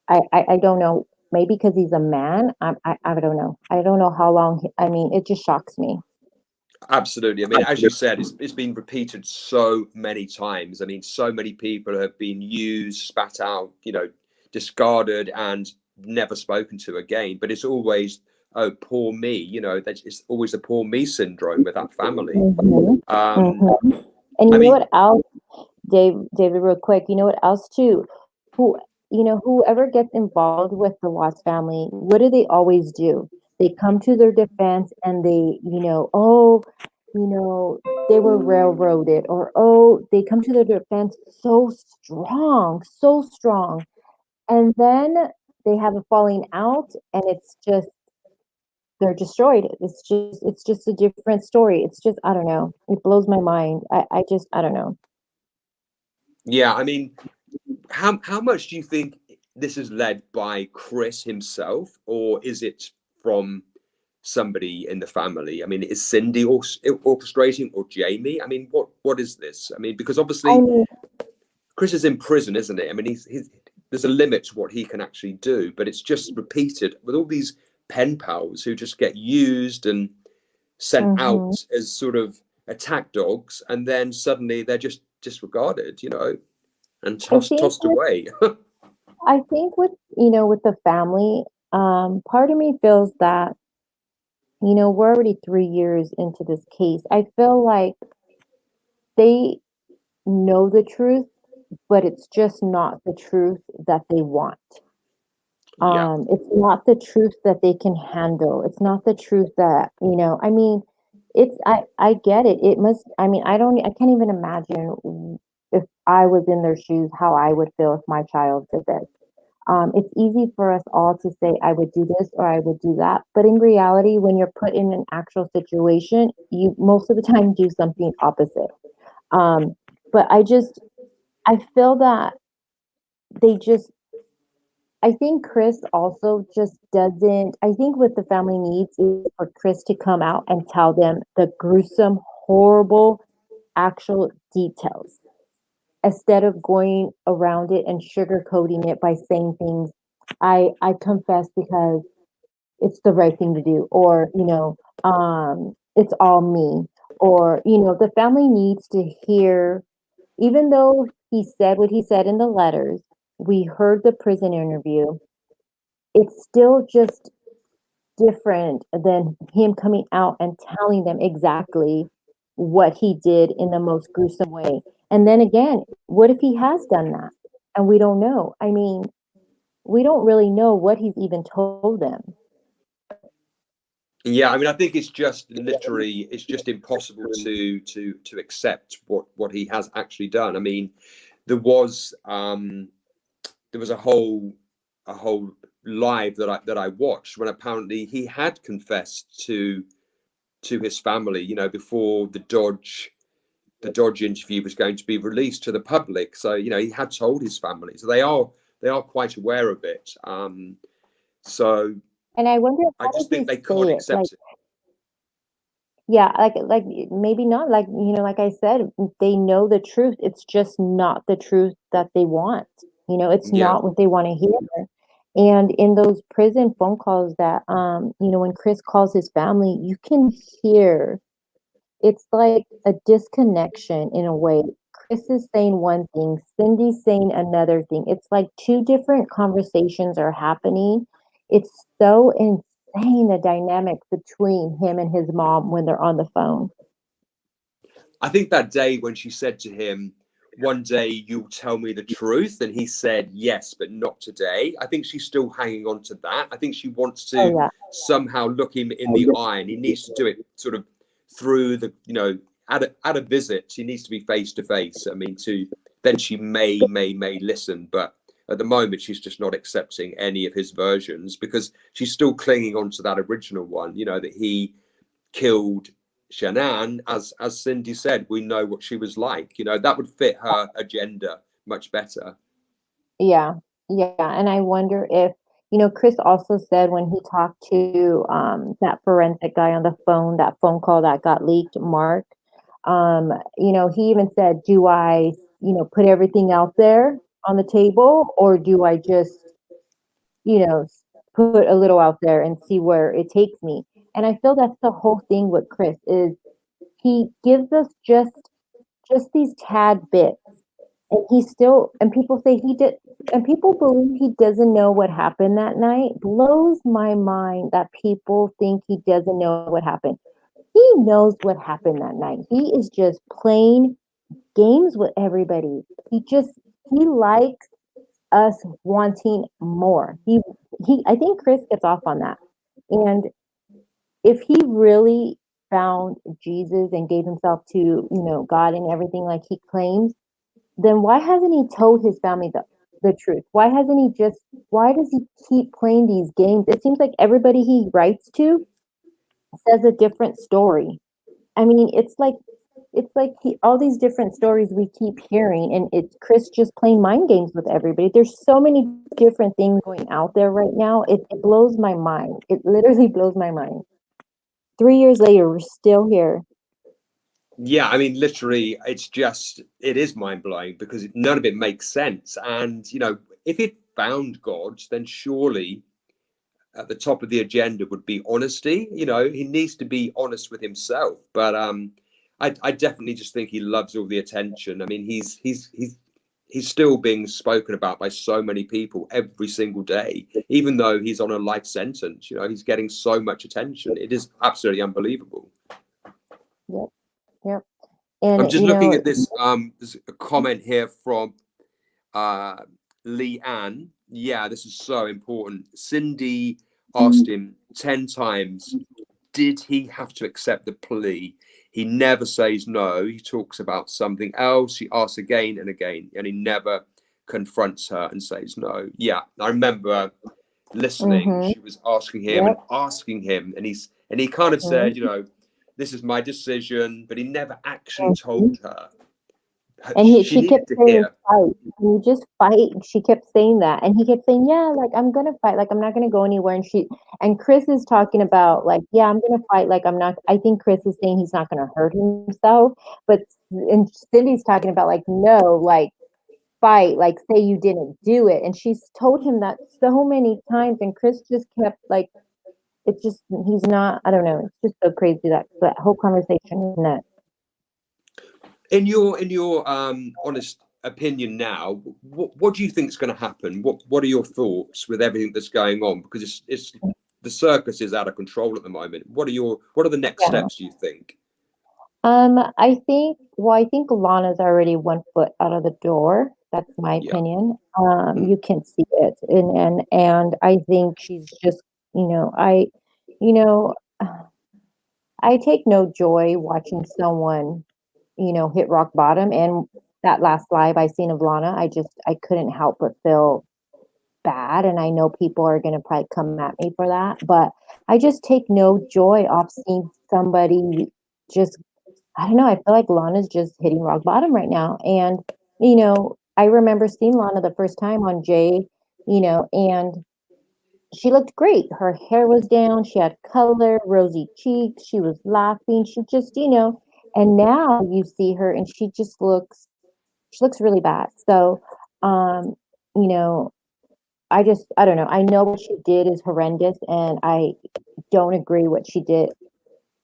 I don't know. Maybe because he's a man. I don't know. I don't know how long. I mean, it just shocks me. Absolutely. I mean, as you said, it's been repeated so many times. I mean, so many people have been used, spat out, discarded, and never spoken to again. But it's always, oh, poor me. It's always the poor me syndrome with that family. Mhm, Um, mhm. And I you know mean, what else, David, real quick, you know what else too? Who, whoever gets involved with the Watts family, what do they always do? They come to their defense and they, oh, you know, they were railroaded, or oh, they come to their defense so strong. And then they have a falling out, and it's just they're destroyed. It's just a different story. It's just, I don't know. It blows my mind. I don't know. yeah, I mean, how much do you think this is led by Chris himself, or is it from somebody in the family? I mean, is Cindy orchestrating, or Jamie? I mean, what is this? I mean, because I obviously mean, Chris is in prison, isn't it? I mean, he's there's a limit to what he can actually do, but it's just repeated with all these pen pals who just get used and sent mhm. out as sort of attack dogs, and then suddenly they're just disregarded. and I think tossed away. I think with, with the family, part of me feels that, we're already 3 years into this case. I feel like they know the truth, but it's just not the truth that they want. Yeah. It's not the truth that they can handle. It's not the truth that, I mean, I get it. It must, I mean, I can't even imagine if I was in their shoes, how I would feel if my child did this. It's easy for us all to say, I would do this or I would do that. But in reality, when you're put in an actual situation, you most of the time do something opposite. Um, but I feel that they just, I think Chris also just doesn't, I think what the family needs is for Chris to come out and tell them the gruesome, horrible, actual details instead of going around it and sugarcoating it by saying things. I confess because it's the right thing to do, or it's all me, or the family needs to hear. Even though he said what he said in the letters, we heard the prison interview, it's still just different than him coming out and telling them exactly what he did in the most gruesome way. And then again, what if he has done that and we don't know? I mean, we don't really know what he's even told them. Yeah, I mean, I think it's just literally, it's just impossible to accept what he has actually done. I mean, there was there was a whole live that I watched when apparently he had confessed to his family, before the Dodge interview was going to be released to the public. So he had told his family, so they are quite aware of it. So And I wonder, I how just does think he they say can't it? Like, accept it. yeah, like maybe not. Like, like I said, they know the truth. It's just not the truth that they want. It's Yeah. not what they want to hear. And in those prison phone calls that, when Chris calls his family, you can hear it's like a disconnection in a way. Chris is saying one thing, Cindy's saying another thing. It's like two different conversations are happening. It's so insane, the dynamic between him and his mom when they're on the phone. I think that day when she said to him, "One day you'll tell me the truth," and he said, "Yes, but not today." I think she's still hanging on to that. I think she wants Oh to yeah. somehow look him in the eye, and he needs to do it sort of through at a visit. He needs to be face to face. I mean, to then she may listen, but at the moment she's just not accepting any of his versions because she's still clinging on to that original one. That he killed Shanann, as Cindy said, we know what she was like. That would fit her agenda much better. Yeah. Yeah. And I wonder if, Chris also said when he talked to that forensic guy on the phone, that phone call that got leaked, Mark, he even said, do I, put everything out there on the table, or do I just, you know, put a little out there and see where it takes me? And I feel that's the whole thing with Chris is he gives us just these tad bits, and he still, and people say he did, and people believe he doesn't know what happened that night. Blows my mind that people think he doesn't know what happened. He knows what happened that night. He is just playing games with everybody. He likes us wanting more. I think Chris gets off on that. And if he really found Jesus and gave himself to, God and everything like he claims, then why hasn't he told his family the truth? Why does he keep playing these games? It seems like everybody he writes to says a different story. I mean, it's like all these different stories we keep hearing, and it's Chris just playing mind games with everybody. There's so many different things going out there right now. It blows my mind. It literally blows my mind. 3 years later, we're still here. Yeah, I mean, literally, it is mind blowing because none of it makes sense. And, if it found God, then surely at the top of the agenda would be honesty. He needs to be honest with himself. But I definitely just think he loves all the attention. I mean, he's he's still being spoken about by so many people every single day, even though he's on a life sentence. You know, he's getting so much attention. It is absolutely unbelievable. Yep. Yep. And I'm just looking at this. There's a comment here from Lee Ann. Yeah, this is so important. Cindy asked him 10 times, did he have to accept the plea? He never says no. He talks about something else. He asks again and again, and he never confronts her and says no. Yeah, I remember listening. She was asking him and asking him, and he kind of said, you know, this is my decision, but he never actually told her. And she kept saying, fight. Can you just fight? She kept saying that. And he kept saying, yeah, like, I'm going to fight. Like, I'm not going to go anywhere. And Chris is talking about, like, yeah, I'm going to fight. Like, I think Chris is saying he's not going to hurt himself. And Cindy's talking about, like, no, like, fight. Like, say you didn't do it. And she's told him that so many times. And Chris just kept, like, it's just, he's not, I don't know. It's just so crazy that whole conversation is nuts. In your honest opinion now, what do you think is going to happen? What are your thoughts with everything that's going on? Because it's the circus is out of control at the moment. What are the next steps, do you think? I think Lana's already 1 foot out of the door. That's my opinion. You can see it, and I think she's just, I take no joy watching someone, hit rock bottom. And that last live I seen of Lana, I couldn't help but feel bad. And I know people are going to probably come at me for that, but I just take no joy off seeing somebody just, I don't know. I feel like Lana's just hitting rock bottom right now. And, I remember seeing Lana the first time on Jay, and she looked great. Her hair was down. She had color, rosy cheeks. She was laughing. She just, and now you see her and she looks really bad. So, you know, I don't know. I know what she did is horrendous and I don't agree what she did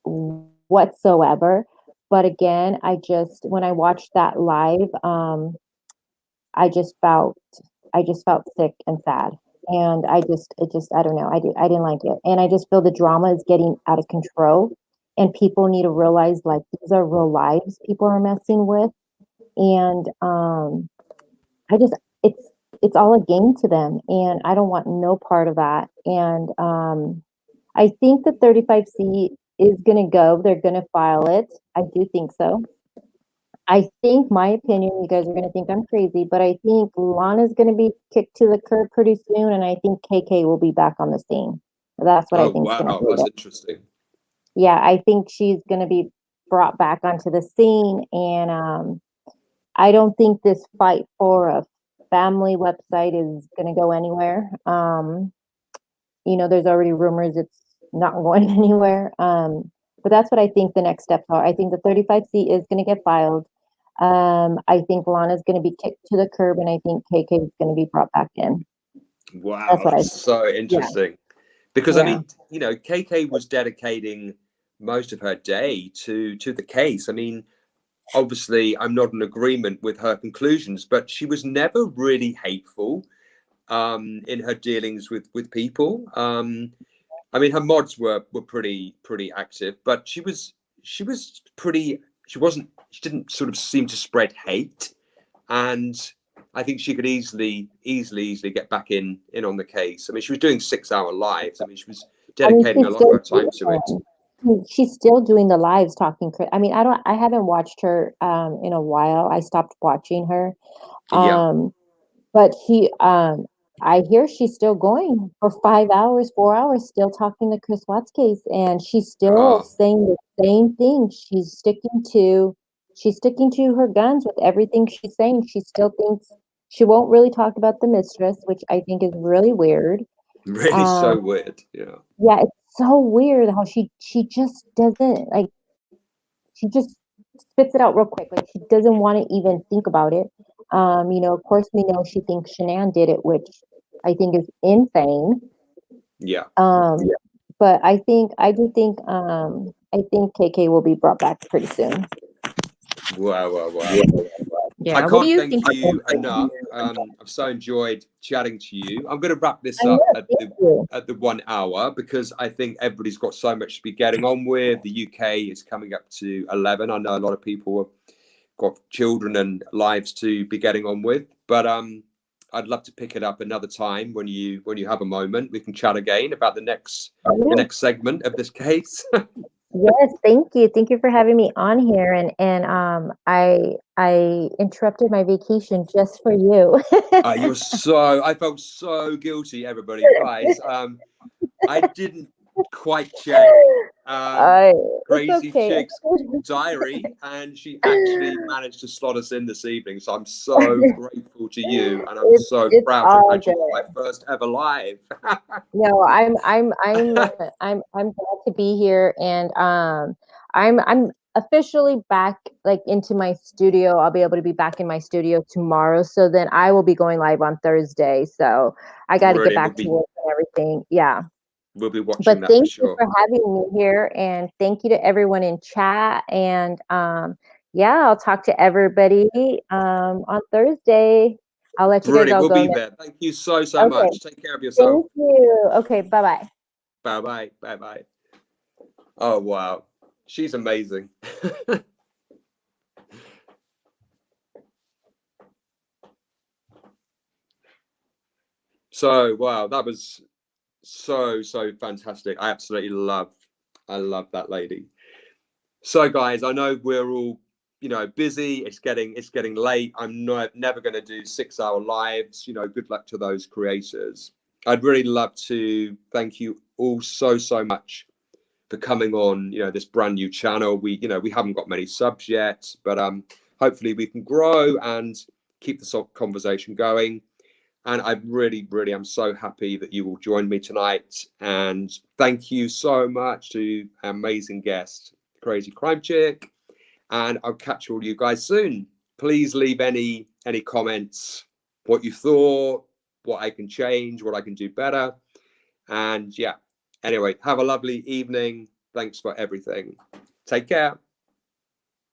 whatsoever. But again, when I watched that live, I just felt, sick and sad. And I don't know. I didn't like it. And I just feel the drama is getting out of control and people need to realize like these are real lives people are messing with. And, I just, it's all a game to them and I don't want no part of that. And, I think the 35C is going to go. They're going to file it. I do think so. I think, my opinion, you guys are going to think I'm crazy, but I think Lana's going to be kicked to the curb pretty soon, and I think KK will be back on the scene. That's what I think is going to happen. That's interesting. Yeah, I think she's going to be brought back onto the scene, and I don't think this fight for a family website is going to go anywhere. There's already rumors it's not going anywhere. But that's what I think the next steps are. I think the 35C is going to get filed. I think Lana's going to be kicked to the curb, and I think KK is going to be brought back in. Wow, that's so interesting. Yeah. Because I mean, KK was dedicating most of her day to the case. I mean, obviously, I'm not in agreement with her conclusions, but she was never really hateful in her dealings with people. I mean, her mods were pretty active, but she didn't sort of seem to spread hate, and I think she could easily get back in on the case. I mean, she was doing 6-hour lives. I mean, she was dedicating a lot of her time to it. She's still doing the lives talking. I mean, I haven't watched her in a while. I stopped watching her. But I hear she's still going for 5 hours, 4 hours, still talking to Chris Watts case, and she's still saying the same thing. She's sticking to her guns with everything she's saying. She still thinks she won't really talk about the mistress, which I think is really weird. Really, so weird. Yeah. Yeah, it's so weird how she just doesn't like. She just spits it out real quick. Like she doesn't want to even think about it. Of course, we know she thinks Shanann did it, which I think is insane. Yeah. But I think KK will be brought back pretty soon. Wow. Yeah. I What do can't you thank think? you enough. I've so enjoyed chatting to you. I'm going to wrap this I up know, thank you. at the 1 hour because I think everybody's got so much to be getting on with. The UK is coming up to 11. I know a lot of people have got children and lives to be getting on with, but I'd love to pick it up another time when you have a moment. We can chat again about the next segment of this case. Yes, thank you. Thank you for having me on here. And I interrupted my vacation just for you. I felt so guilty, everybody, guys. I didn't quite check It's Crazy okay. Chick's diary, and she actually managed to slot us in this evening. So I'm so grateful to you, and I'm so It's proud to have all had you good. on my first ever live. No, I'm glad to be here, and I'm officially back like into my studio. I'll be able to be back in my studio tomorrow. So then I will be going live on Thursday. So I got to get Brilliant. back to work and everything. Yeah. We'll be watching But that for thank you sure. for having me here, and thank you to everyone in chat. And yeah, I'll talk to everybody on Thursday. I'll let you guys Brilliant. all We'll go be now. there. Thank you so Okay. much. Take care of yourself. Thank you. Okay. Bye bye. Bye bye. Bye bye. Oh wow, she's amazing. So wow, that was so fantastic. I love that lady. So guys, I know we're all busy. It's getting late. I'm never going to do 6-hour lives. Good luck to those creators. I'd really love to thank you all so much for coming on this brand new channel. We haven't got many subs yet, but hopefully we can grow and keep the conversation going. And I really am so happy that you will join me tonight. And thank you so much to our amazing guest, Crazy Crime Chick. And I'll catch all you guys soon. Please leave any comments, what you thought, what I can change, what I can do better. And yeah, anyway, have a lovely evening. Thanks for everything. Take care.